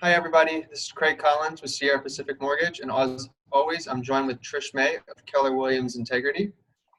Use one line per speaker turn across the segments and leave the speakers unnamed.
Hi, everybody. This is Craig Collins with Sierra Pacific Mortgage, and as always, I'm joined with Trish May of Keller Williams Integrity.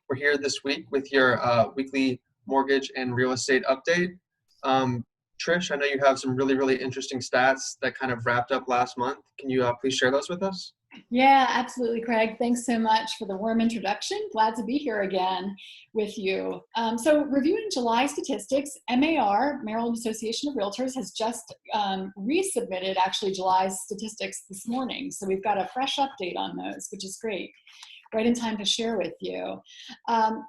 We're here this week with your weekly mortgage and real estate update. Trish, I know you have some really interesting stats that kind of wrapped up last month. Can you please share those with us?
Yeah, absolutely, Craig. Thanks so much for the warm introduction. Glad to be here again with you. So reviewing July statistics, MAR, Maryland Association of Realtors, has just resubmitted actually July's statistics this morning. So we've got a fresh update on those, which is great. Right in time to share with you.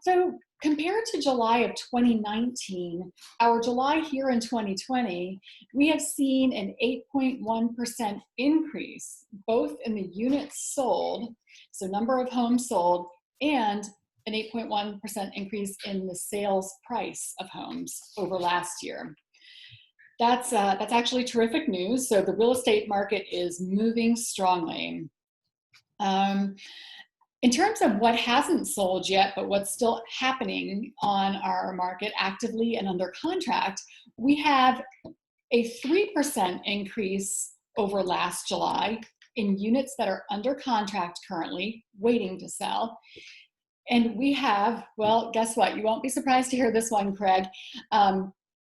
So compared to July of 2019, our July here in 2020, we have seen an 8.1% increase, both in the units sold, so number of homes sold, and an 8.1% increase in the sales price of homes over last year. That's actually terrific news. So the real estate market is moving strongly. In terms of what hasn't sold yet, but what's still happening on our market actively and under contract, we have a 3% increase over last July in units that are under contract currently, waiting to sell. And we have, well, guess what? You won't be surprised to hear this one, Craig.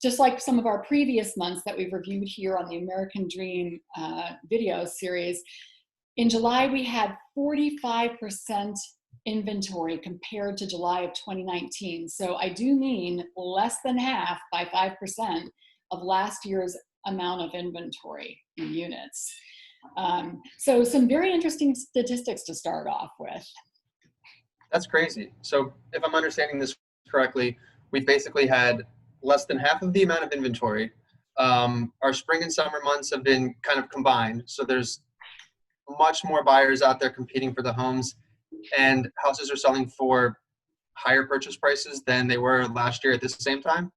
Just like some of our previous months that we've reviewed here on the American Dream video series, in July, we had 45% inventory compared to July of 2019. So I do mean less than half by 5% of last year's amount of inventory in units. So some very interesting statistics to start off with.
That's crazy. So if I'm understanding this correctly, we've basically had less than half of the amount of inventory. Our spring and summer months have been kind of combined. So there's much more buyers out there competing for the homes, and houses are selling for higher purchase prices than they were last year at this same time.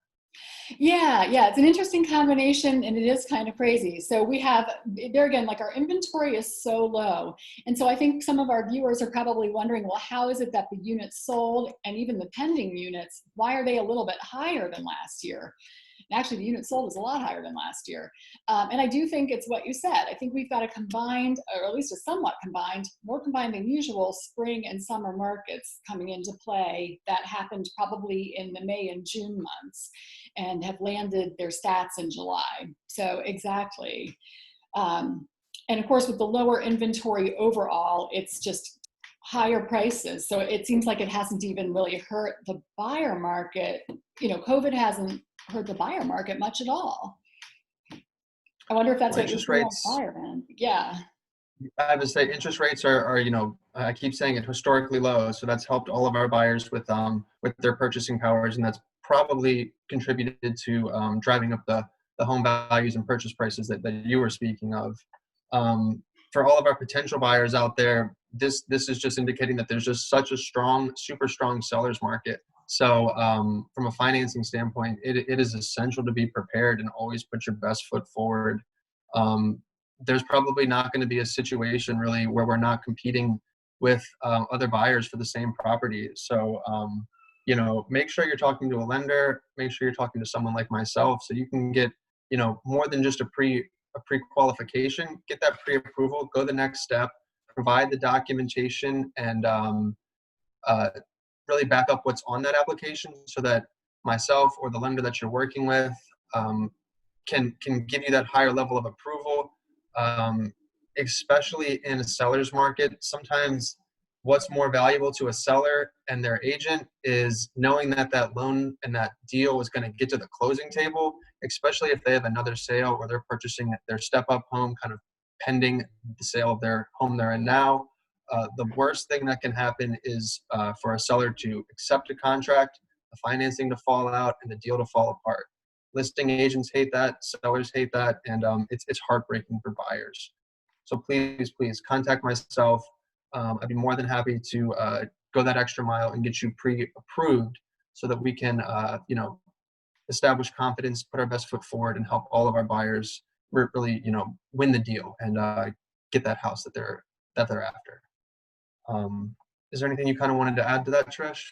Yeah, it's an interesting combination, and it is kind of crazy. So we have, there again, like our inventory is so low. And so I think some of our viewers are probably wondering, well, how is it that the units sold and even the pending units, why are they a little bit higher than last year? And actually, the units sold is a lot higher than last year. And I do think it's what you said. I think we've got a combined, or at least a somewhat combined, more combined than usual, spring and summer markets coming into play that happened probably in the May and June months and have landed their stats in July. So exactly. And of course, with the lower inventory overall, it's just higher prices. So it seems like it hasn't even really hurt the buyer market. You know, COVID hasn't hurt the buyer market much at all. I wonder if that's what you're seeing on the buyer end. Yeah.
I would say interest rates are I keep saying it, historically low. So that's helped all of our buyers with their purchasing powers, and that's probably contributed to driving up the home values and purchase prices that you were speaking of. For all of our potential buyers out there, this is just indicating that there's just such a super strong seller's market. So from a financing standpoint, it is essential to be prepared and always put your best foot forward. There's probably not going to be a situation really where we're not competing with other buyers for the same property. So, make sure you're talking to a lender, make sure you're talking to someone like myself so you can get, more than just a pre-qualification, get that pre-approval, go the next step, provide the documentation, and really back up what's on that application so that myself or the lender that you're working with can give you that higher level of approval, especially in a seller's market. Sometimes what's more valuable to a seller and their agent is knowing that that loan and that deal is going to get to the closing table, especially if they have another sale or they're purchasing their step-up home kind of pending the sale of their home they're in now. The worst thing that can happen is for a seller to accept a contract, the financing to fall out, and the deal to fall apart. Listing agents hate that, sellers hate that, and it's heartbreaking for buyers. So please contact myself. I'd be more than happy to go that extra mile and get you pre-approved so that we can, establish confidence, put our best foot forward, and help all of our buyers really, win the deal and get that house that they're after. Is there anything you kind of wanted to add to that, Trish?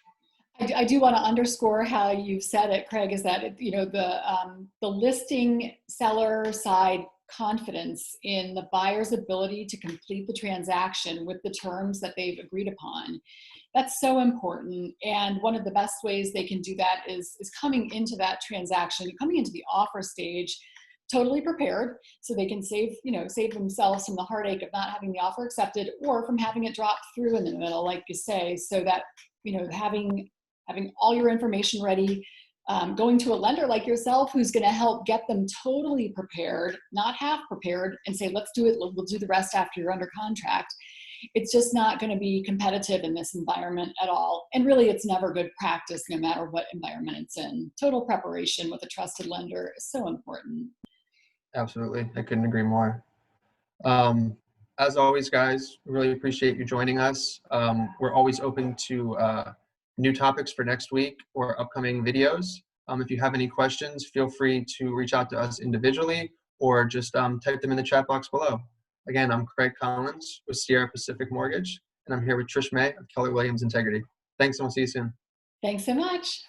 I do want to underscore how you've said it, Craig, is that the listing seller side confidence in the buyer's ability to complete the transaction with the terms that they've agreed upon. That's so important. And one of the best ways they can do that is coming into that transaction, coming into the offer stage totally prepared, so they can save themselves from the heartache of not having the offer accepted or from having it drop through in the middle, like you say, so that, having all your information ready, going to a lender like yourself who's going to help get them totally prepared, not half prepared, and say, let's do it, we'll do the rest after you're under contract. It's just not going to be competitive in this environment at all. And really, it's never good practice, no matter what environment it's in. Total preparation with a trusted lender is so important.
Absolutely. I couldn't agree more. As always, guys, really appreciate you joining us. We're always open to new topics for next week or upcoming videos. If you have any questions, feel free to reach out to us individually or just type them in the chat box below. Again, I'm Craig Collins with Sierra Pacific Mortgage, and I'm here with Trish May of Keller Williams Integrity. Thanks, and we'll see you soon.
Thanks so much.